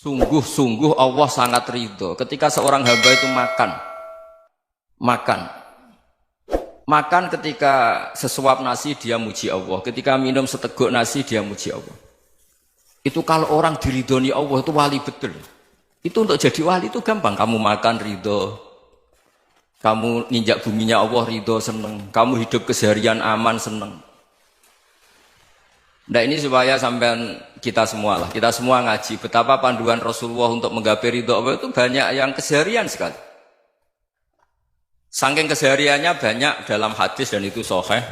Sungguh-sungguh Allah sangat ridho ketika seorang hamba itu makan ketika sesuap nasi dia muji Allah, ketika minum seteguk nasi dia muji Allah. Itu kalau orang diridhoni Allah itu wali betul. Itu untuk jadi wali itu gampang. Kamu makan ridho, kamu ninjak buminya Allah ridho seneng, kamu hidup keseharian aman seneng. Nah ini supaya sampai kita semua ngaji betapa panduan Rasulullah untuk menggapai ridho Allah itu banyak yang keseharian sekali. Saking kesehariannya banyak dalam hadis dan itu sahih.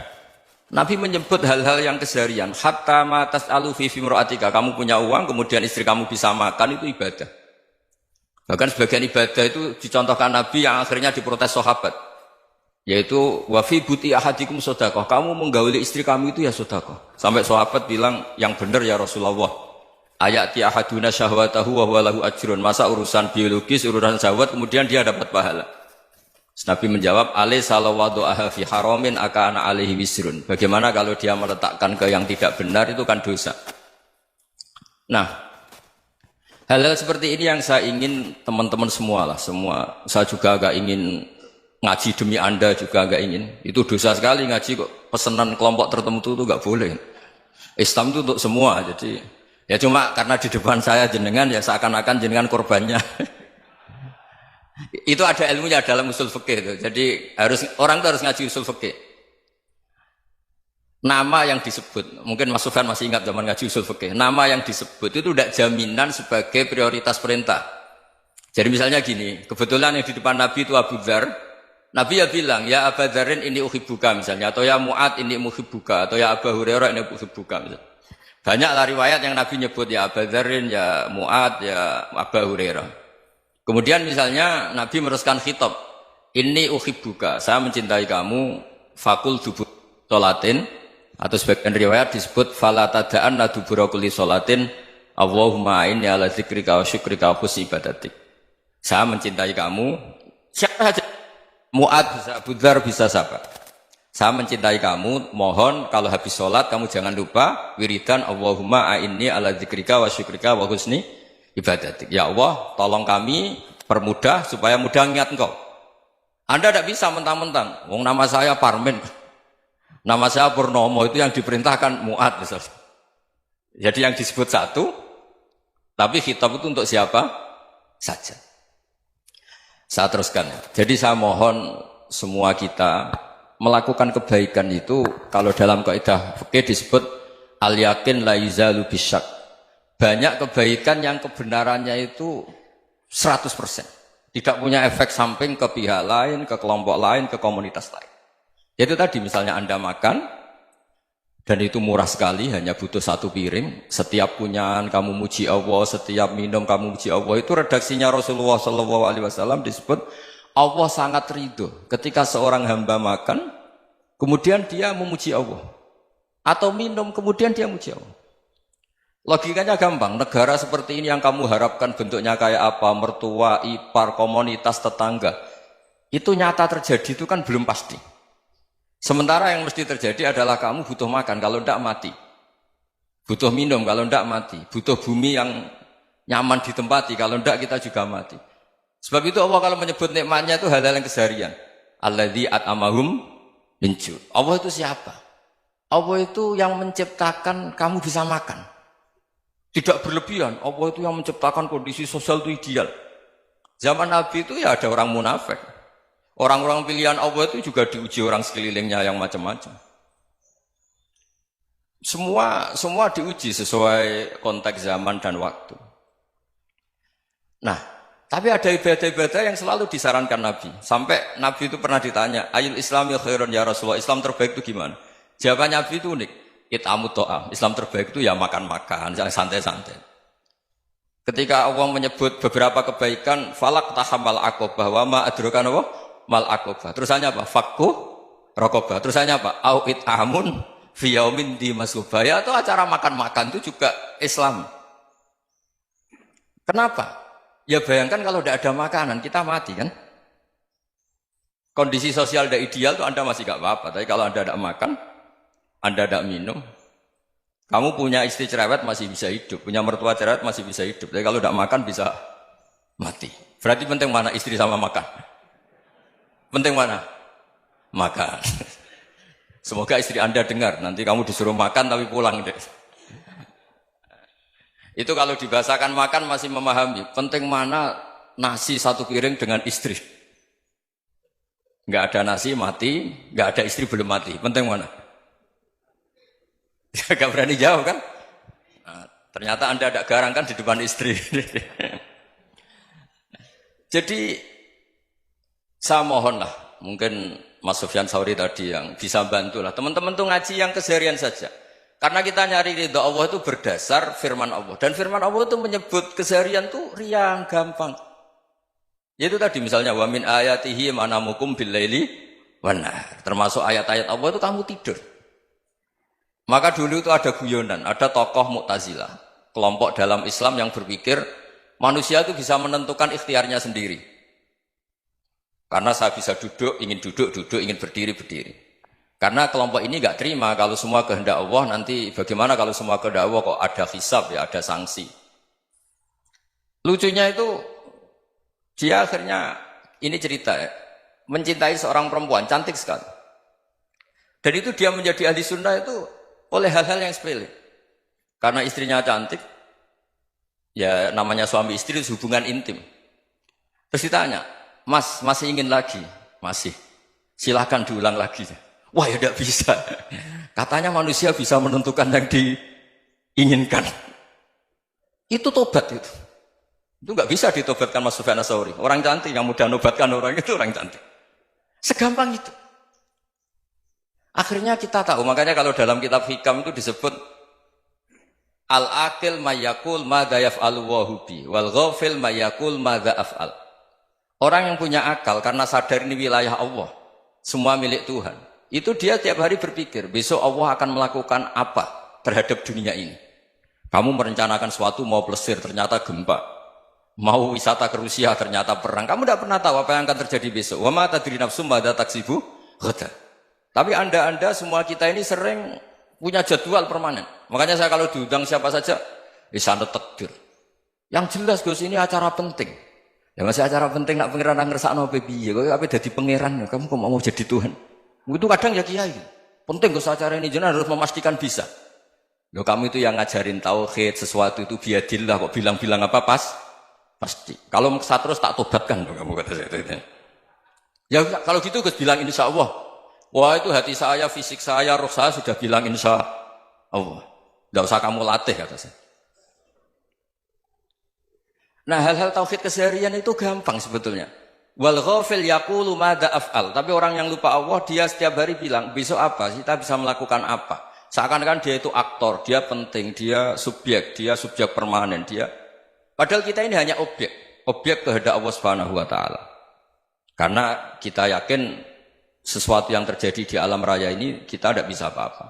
Nabi menyebut hal-hal yang keseharian. Hatta ma tas'alu fi imra'atika, kamu punya uang kemudian istri kamu bisa makan itu ibadah. Bahkan sebagian ibadah itu dicontohkan Nabi yang akhirnya diprotes sahabat. Yaitu wa fi buti ahadikum sedekah, kamu menggauli istri kamu itu ya sedekah. Sampai sahabat bilang yang benar ya Rasulullah. Ayati ahaduna syahwatahu wa huwa lahu ajrun. Masa urusan biologis, urusan syahwat kemudian dia dapat pahala. Nabi menjawab, alaysa lawadhu'aha fi haramin akana alaihi wisrun. Bagaimana kalau dia meletakkan ke yang tidak benar itu kan dosa. Nah, hal-hal seperti ini yang saya ingin teman-teman semua. Saya juga agak ingin ngaji demi Anda juga agak ingin. Itu dosa sekali ngaji kok pesanan kelompok tertentu itu enggak boleh. Islam itu untuk semua. Jadi ya cuma karena di depan saya jenengan ya seakan-akan jenengan korbannya. Itu ada ilmunya dalam usul fikih itu. Jadi orang itu harus ngaji usul fikih. Nama yang disebut, mungkin Mas Sufyan masih ingat zaman ngaji usul fikih. Nama yang disebut itu tidak jaminan sebagai prioritas perintah. Jadi misalnya gini, kebetulan yang di depan Nabi itu Abu Dzar. Nabi ya bilang, ya Abu Dzarin ini uhibbuka misalnya, atau ya Mu'ad ini muhibbuka, atau ya Abu Hurairah ini uhibbuka misalnya. Banyaklah riwayat yang Nabi nyebut ya Abu Dzarin, ya Mu'ad, ya Abu Hurairah. Kemudian misalnya Nabi meneruskan khitab, ini uhibbuka, saya mencintai kamu, fakul dubur sholatin, atau sebagian riwayat disebut fala tada'an la dubura kulli sholatin, Allahumma inni ala dzikrika wa syukrika wa husni ibadatik. Saya mencintai kamu, siapa saja, Mu'ad bisa, Abu Dzar bisa siapa. Saya mencintai kamu, mohon kalau habis sholat kamu jangan lupa wiridan Allahumma a'inni ala dzikrika wa syukrika wa husni ibadatik. Ya Allah, tolong kami permudah supaya mudah ingat engkau. Anda tidak bisa mentang-mentang, wong nama saya Parmen, nama saya Purnomo, itu yang diperintahkan Mu'ad misalnya. Jadi yang disebut satu, tapi khitab itu untuk siapa saja. Saya teruskan. Jadi saya mohon semua kita melakukan kebaikan itu, kalau dalam kaidah fikih disebut al-yakin la yuzalu bisyak. Banyak kebaikan yang kebenarannya itu 100%. Tidak punya efek samping ke pihak lain, ke kelompok lain, ke komunitas lain. Itu tadi misalnya Anda makan, dan itu murah sekali, hanya butuh satu piring. Setiap punyaan kamu muji Allah, setiap minum kamu muji Allah. Itu redaksinya Rasulullah SAW disebut, Allah sangat ridho ketika seorang hamba makan, kemudian dia memuji Allah. Atau minum, kemudian dia muji Allah. Logikanya gampang, negara seperti ini yang kamu harapkan bentuknya kayak apa, mertua, ipar, komunitas, tetangga, itu nyata terjadi itu kan belum pasti. Sementara yang mesti terjadi adalah kamu butuh makan, kalau tidak mati. Butuh minum, kalau tidak mati. Butuh bumi yang nyaman ditempati, kalau tidak kita juga mati. Sebab itu Allah kalau menyebut nikmatnya itu hal-hal yang keseharian. Alladzi at'amahum min ju'. Allah itu siapa? Allah itu yang menciptakan kamu bisa makan. Tidak berlebihan, Allah itu yang menciptakan kondisi sosial itu ideal. Zaman Nabi itu ya ada orang munafik. Orang-orang pilihan Allah itu juga diuji orang sekelilingnya yang macam-macam. Semua diuji sesuai konteks zaman dan waktu. Nah, tapi ada ibadah-ibadah yang selalu disarankan Nabi. Sampai Nabi itu pernah ditanya, ayul islami khairun ya Rasulullah, Islam terbaik itu gimana? Jawaban Nabi itu unik. It'amut to'am. Islam terbaik itu ya makan-makan, santai-santai. Ketika Allah menyebut beberapa kebaikan, falak tahamal aqobah, wa ma adrokan apa? Mal aqobah. Terusannya apa? Fakku rokobah. Terusannya apa? Au it'amun fi yaumin di masubaya. Atau acara makan-makan itu juga Islam. Kenapa? Ya bayangkan kalau tidak ada makanan, kita mati kan? Kondisi sosial tidak ideal itu Anda masih gak apa-apa. Tapi kalau Anda tidak makan, Anda tidak minum, Kamu punya istri cerewet masih bisa hidup, punya mertua cerewet masih bisa hidup. Tapi kalau tidak makan bisa mati. Berarti penting mana istri sama makan? Penting mana? Makan. Semoga istri Anda dengar, nanti kamu disuruh makan tapi pulang deh. Itu kalau dibahasakan makan masih memahami. Penting mana nasi satu piring dengan istri. Nggak ada nasi mati, nggak ada istri belum mati. Penting mana? Gak berani jawab kan? Nah, ternyata Anda ada garang kan di depan istri. Jadi saya mohonlah, mungkin Mas Sufyan Sauri tadi yang bisa bantulah. Teman-teman tuh ngaji yang keseharian saja. Karena kita nyari ridha Allah itu berdasar firman Allah. Dan firman Allah itu menyebut keseharian tuh riang, gampang. Yaitu tadi misalnya wa min ayatihi manamukum bil laili wan nahar. Termasuk ayat-ayat Allah itu kamu tidur. Maka dulu itu ada guyonan, ada tokoh Mu'tazilah, kelompok dalam Islam yang berpikir manusia itu bisa menentukan ikhtiarnya sendiri. Karena saya bisa duduk, ingin berdiri, berdiri. Karena kelompok ini nggak terima kalau semua kehendak Allah, nanti bagaimana kalau semua kehendak Allah kok ada hisab ya, ada sanksi. Lucunya itu dia akhirnya ini cerita ya, mencintai seorang perempuan cantik sekali. Dan itu dia menjadi ahli sunnah itu oleh hal-hal yang sepele. Karena istrinya cantik, ya namanya suami istri itu hubungan intim. Terus ditanya, Mas, masih ingin lagi? Masih. Silahkan diulang lagi. Wah ya tidak bisa. Katanya manusia bisa menentukan yang diinginkan. Itu tobat itu. Itu nggak bisa ditobatkan Mas Sufyan Ats-Tsauri. Orang cantik yang mudah nobatkan orang itu orang cantik. Segampang itu. Akhirnya kita tahu, makanya kalau dalam kitab Hikam itu disebut al-aqil mayyakul madza yaf'alu wa hubi wal ghafil mayyakul madza af'al. Orang yang punya akal karena sadar ini wilayah Allah, semua milik Tuhan. Itu dia tiap hari berpikir, besok Allah akan melakukan apa terhadap dunia ini. Kamu merencanakan sesuatu mau plesir, ternyata gempa. Mau wisata ke Rusia, ternyata perang. Kamu tidak pernah tahu apa yang akan terjadi besok. Wa ma tadri nafsum madza taksibu ghadan. Tapi anda semua kita ini sering punya jadwal permanen. Makanya saya kalau diundang siapa saja, sana takdir. Yang jelas Gus ini acara penting. Ya masih acara penting nak pangeran ngersakno piye? Kowe ape dadi pangeran? Kamu kok mau jadi Tuhan? Itu kadang ya kiai. Penting Gus acara ini jenengan harus memastikan bisa. Loh kamu itu yang ngajarin tauhid, sesuatu itu biadillah kok bilang-bilang apa pasti. Kalau saya terus tak tobatkan kamu kata saya. Ya kalau gitu Gus bilang insya Allah. Wah itu hati saya, fisik saya, roh saya sudah bilang insya Allah. Tidak usah kamu latih kata saya. Nah hal-hal tauhid keseharian itu gampang sebetulnya. Wal ghafil yaqulu madza af'al. Tapi orang yang lupa Allah dia setiap hari bilang besok apa? Kita bisa melakukan apa? Seakan-akan dia itu aktor, dia penting, dia subjek permanen, dia. Padahal kita ini hanya objek kehendak Allah Subhanahu wa taala. Karena kita yakin sesuatu yang terjadi di alam raya ini kita tidak bisa apa-apa.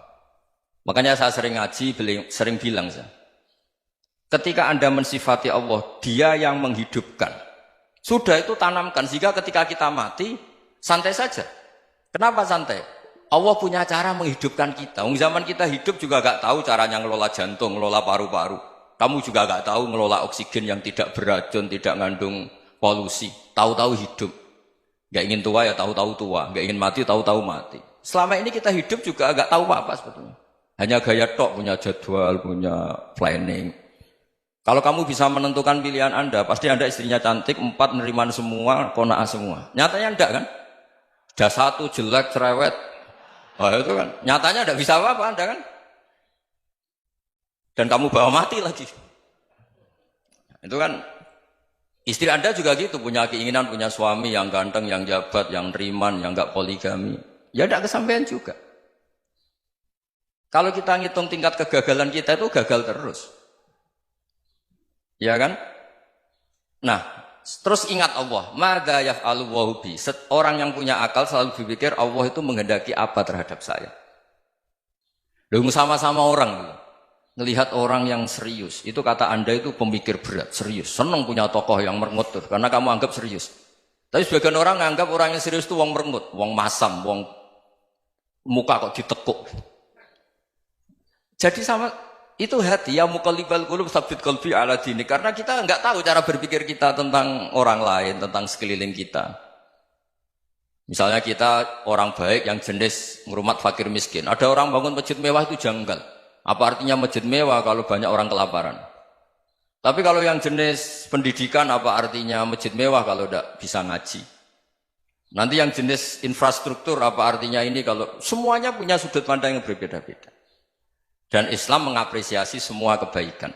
Makanya saya sering ngaji, sering bilang saya, ketika Anda mensifati Allah, dia yang menghidupkan. Sudah itu tanamkan, sehingga ketika kita mati, santai saja. Kenapa santai? Allah punya cara menghidupkan kita. Zaman kita hidup juga gak tahu caranya ngelola jantung, ngelola paru-paru. Kamu juga gak tahu ngelola oksigen yang tidak beracun, tidak mengandung polusi. Tahu-tahu hidup. Gak ingin tua ya tahu-tahu tua, gak ingin mati tahu-tahu mati. Selama ini kita hidup juga agak tahu apa sebetulnya. Hanya gaya tok, punya jadwal, punya planning. Kalau kamu bisa menentukan pilihan Anda, pasti Anda istrinya cantik, 4 neriman semua, kona'ah semua. Nyatanya enggak kan? Ada 1 jelek, cerewet. Oh itu kan, nyatanya enggak bisa apa-apa Anda kan? Dan kamu bawa mati lagi. Itu kan. Istri Anda juga gitu, punya keinginan, punya suami yang ganteng, yang jabat, yang riman, yang enggak poligami. Ya tidak kesampaian juga. Kalau kita ngitung tingkat kegagalan kita itu gagal terus. Ya kan? Nah, terus ingat Allah. Madza yaf'alu wa hubi. Orang yang punya akal selalu berpikir Allah itu menghendaki apa terhadap saya. Lalu sama-sama orang ngelihat orang yang serius, itu kata Anda itu pemikir berat, serius, senang punya tokoh yang merengut karena kamu anggap serius. Tapi sebagian orang anggap orang yang serius itu wong merengut, wong masam, wong muka kok ditekuk. Jadi sama itu hati ya muqallibal qulub tsabbit qalbi ala dinik, karena kita enggak tahu cara berpikir kita tentang orang lain, tentang sekeliling kita. Misalnya kita orang baik yang jenis ngurmat fakir miskin. Ada orang bangun masjid mewah itu janggal. Apa artinya masjid mewah kalau banyak orang kelaparan? Tapi kalau yang jenis pendidikan, apa artinya masjid mewah kalau tidak bisa ngaji? Nanti yang jenis infrastruktur, apa artinya ini kalau semuanya punya sudut pandang yang berbeda-beda. Dan Islam mengapresiasi semua kebaikan.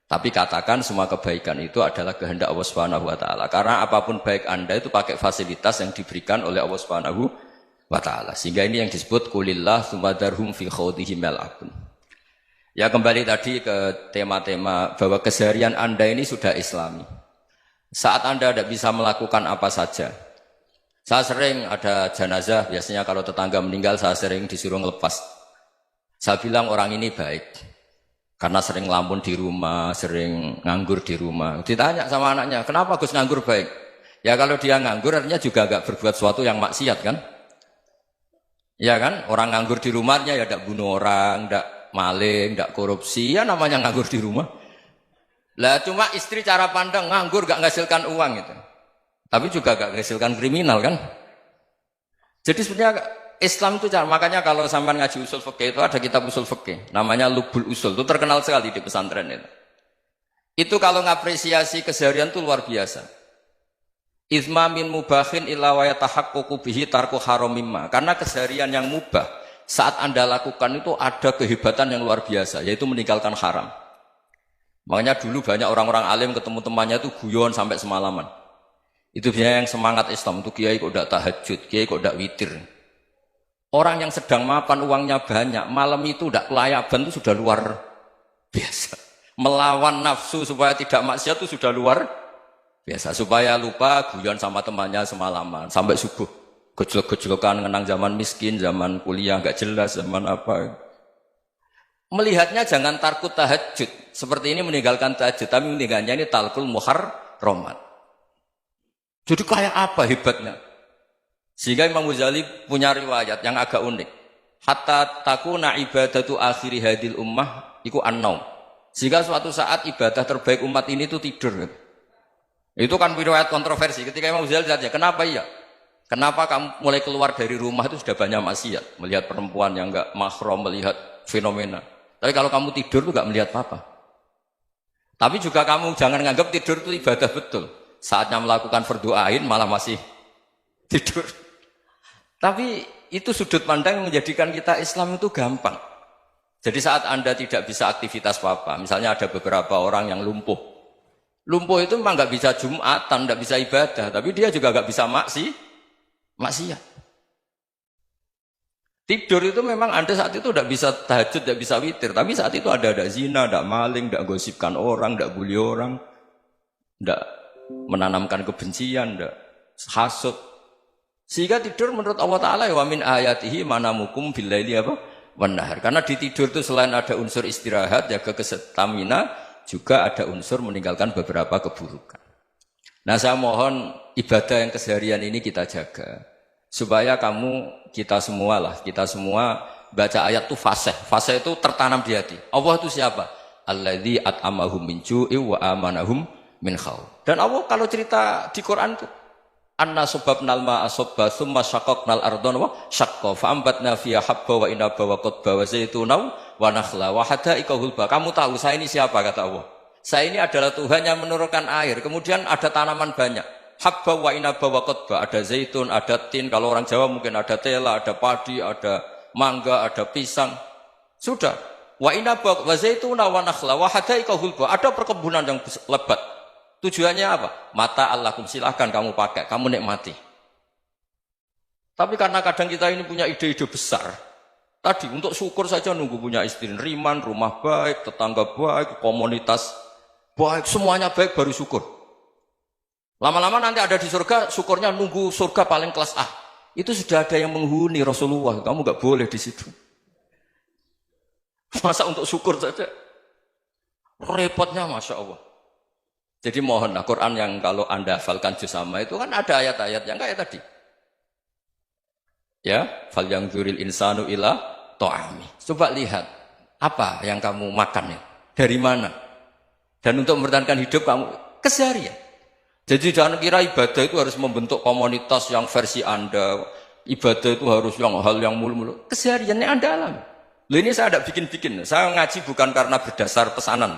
Tapi katakan semua kebaikan itu adalah kehendak Allah Subhanahu wa taala. Karena apapun baik Anda itu pakai fasilitas yang diberikan oleh Allah Subhanahu wa taala. Sehingga ini yang disebut qulillah tsumma darhum fi khawdihim yal'abun. Ya kembali tadi ke tema-tema bahwa keseharian Anda ini sudah Islami. Saat Anda tidak bisa melakukan apa saja. Saya sering ada jenazah, biasanya kalau tetangga meninggal saya sering disuruh ngelepas. Saya bilang orang ini baik. Karena sering ngelamun di rumah, sering nganggur di rumah. Ditanya sama anaknya, kenapa Gus nganggur baik? Ya kalau dia nganggur artinya juga agak berbuat sesuatu yang maksiat kan? Ya kan? Orang nganggur di rumahnya ya tidak bunuh orang, tidak maling, tidak korupsi, ya namanya nganggur di rumah. Lah cuma istri cara pandang nganggur gak menghasilkan uang itu. Tapi juga gak menghasilkan kriminal kan. Jadi sebenarnya Islam itu cara, makanya kalau sampai ngaji usul fikih itu ada kitab usul fikih, namanya Lubul Usul, itu terkenal sekali di pesantren itu. Itu kalau ngapresiasi keseharian itu luar biasa. Izma min mubahin illa wa yatahaqqaqu bihi tarku haramimma. Karena keseharian yang mubah saat Anda lakukan itu ada kehebatan yang luar biasa, yaitu meninggalkan haram. Makanya dulu banyak orang-orang alim ketemu temannya itu guyon sampai semalaman. Itu biasanya yang semangat Islam itu kiai kok tidak tahajud, kiai kok tidak witir. Orang yang sedang mapan uangnya banyak, malam itu tidak kelayaban itu sudah luar biasa. Melawan nafsu supaya tidak maksiat itu sudah luar biasa. Supaya lupa guyon sama temannya semalaman sampai subuh. Gejolak-gejolokan ngenang zaman miskin, zaman kuliah nggak jelas, zaman apa. Melihatnya jangan tarkut tahajud. Seperti ini meninggalkan tahajud, tapi meninggalnya ini talkul muharramat. Jadi kayak apa hebatnya? Sehingga Imam Ghazali punya riwayat yang agak unik. Hatta takuna ibadatu akhiri hadil ummah iku an-naum. Sehingga suatu saat ibadah terbaik umat ini itu tidur. Itu kan riwayat kontroversi. Ketika Imam Ghazali tanya, kenapa iya? Kenapa kamu mulai keluar dari rumah itu sudah banyak maksiat, melihat perempuan yang enggak mahram, melihat fenomena. Tapi kalau kamu tidur itu enggak melihat apa-apa. Tapi juga kamu jangan nganggap tidur itu ibadah betul. Saatnya melakukan fardu ain malah masih tidur. Tapi itu sudut pandang yang menjadikan kita Islam itu gampang. Jadi saat Anda tidak bisa aktivitas apa-apa, misalnya ada beberapa orang yang lumpuh. Lumpuh itu memang enggak bisa Jumatan, enggak bisa ibadah, tapi dia juga enggak bisa maksiat. Tidur itu memang Anda saat itu tidak bisa tahajud, tidak bisa witir, tapi saat itu ada zina, ada maling, tidak gosipkan orang, tidak bully orang, tidak menanamkan kebencian, tidak hasud. Sehingga tidur menurut Allah Ta'ala wa min ayatihi manamukum billaili apa? Wan-nahar. Karena di tidur itu selain ada unsur istirahat, jaga kestamina, juga ada unsur meninggalkan beberapa keburukan. Nah saya mohon ibadah yang keseharian ini kita jaga. Supaya kita semua baca ayat itu fasih. Fasih itu tertanam di hati. Allah itu siapa? Alladzi at'amahum min ju'i wa amanahum min khauf. Dan Allah kalau cerita di Quran itu anna sababnal ma'a sabba tsumma syaqqaqnal ardha wa syaqqa fa ambatna fiha habba wa inaba wa qadba wa zaituna wa nakhla wa hada'iqa hulba. Kamu tahu saya ini siapa kata Allah? Saya ini adalah Tuhan yang menurunkan air, kemudian ada tanaman banyak. Habba wa inaba wa qadba, ada zaitun, ada tin, kalau orang Jawa mungkin ada tela, ada padi, ada mangga, ada pisang. Sudah. Wa inaba wa zaituna wa nakhla wa hada'iqa hulba, ada perkebunan yang lebat. Tujuannya apa? Mata Allahkum, silahkan kamu pakai, kamu nikmati. Tapi karena kadang kita ini punya ide-ide besar. Tadi untuk syukur saja nunggu punya istri riman, rumah baik, tetangga baik, komunitas baik, semuanya baik baru syukur. Lama-lama nanti ada di surga, syukurnya nunggu surga paling kelas A. Itu sudah ada yang menghuni Rasulullah, kamu nggak boleh di situ. Masa untuk syukur saja? Repotnya Masya Allah. Jadi mohonlah Quran yang kalau Anda hafalkan juz amma itu kan ada ayat-ayat yang kayak tadi. Ya, fal yang dzuril insanu ila ta'ami. Coba lihat, Apa yang kamu makan ya? Dari mana? Dan untuk mempertahankan hidup kamu keseharian. Jadi jangan kira ibadah itu harus membentuk komunitas yang versi Anda. Ibadah itu harus yang hal yang mulu-mulu. Kesehariannya Anda alami. Loh ini saya tidak bikin-bikin. Saya ngaji bukan karena berdasar pesanan.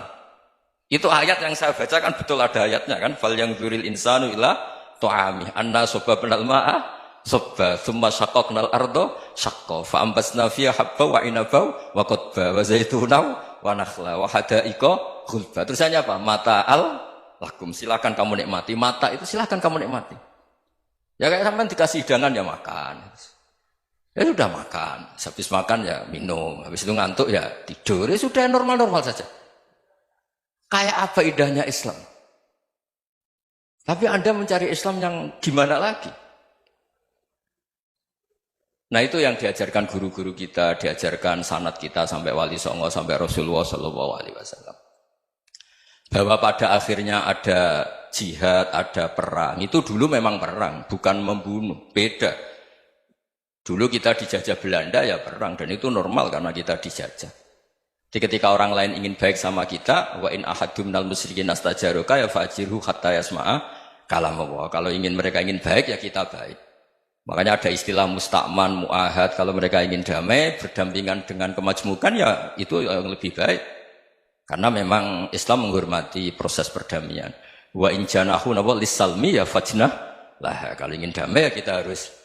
Itu ayat yang saya baca kan betul ada ayatnya kan. Fal yang dzuril insanu ila tu'ami. Anna soba benal ma'ah soba. Thumma syaqaqnal ardo syaqqa. Fa'ambasna fiya habba wa inabau wa qadba wa zaitunaw wa nakhla wa hadaika khulba. Terusannya apa? Mata'al lakum. Silakan kamu nikmati. Mata itu silakan kamu nikmati. Ya kayak sampean dikasih hidangan ya makan. Ya sudah makan. Habis makan ya minum. Habis itu ngantuk ya tidur. Ya sudah normal-normal saja. Kayak apa indahnya Islam. Tapi Anda mencari Islam yang gimana lagi? Nah itu yang diajarkan guru-guru kita, diajarkan sanad kita sampai Wali Songo, sampai Rasulullah SAW. Bahwa pada akhirnya ada jihad, ada perang. Itu dulu memang perang, bukan membunuh. Beda. Dulu kita dijajah Belanda ya perang. Dan itu normal karena kita dijajah. Jadi ketika orang lain ingin baik sama kita, wa in ahadum minal musyrikin astajaroka ya fajirhu hatta yasma'a kalam Allah. Kalau mereka ingin baik ya kita baik. Makanya ada istilah musta'man, mu'ahad. Kalau mereka ingin damai, berdampingan dengan kemajmukan ya itu yang lebih baik. Karena memang Islam menghormati proses perdamaian. Wa in janahu lis-salmi ya fajnah lah. Kalau ingin damai ya kita harus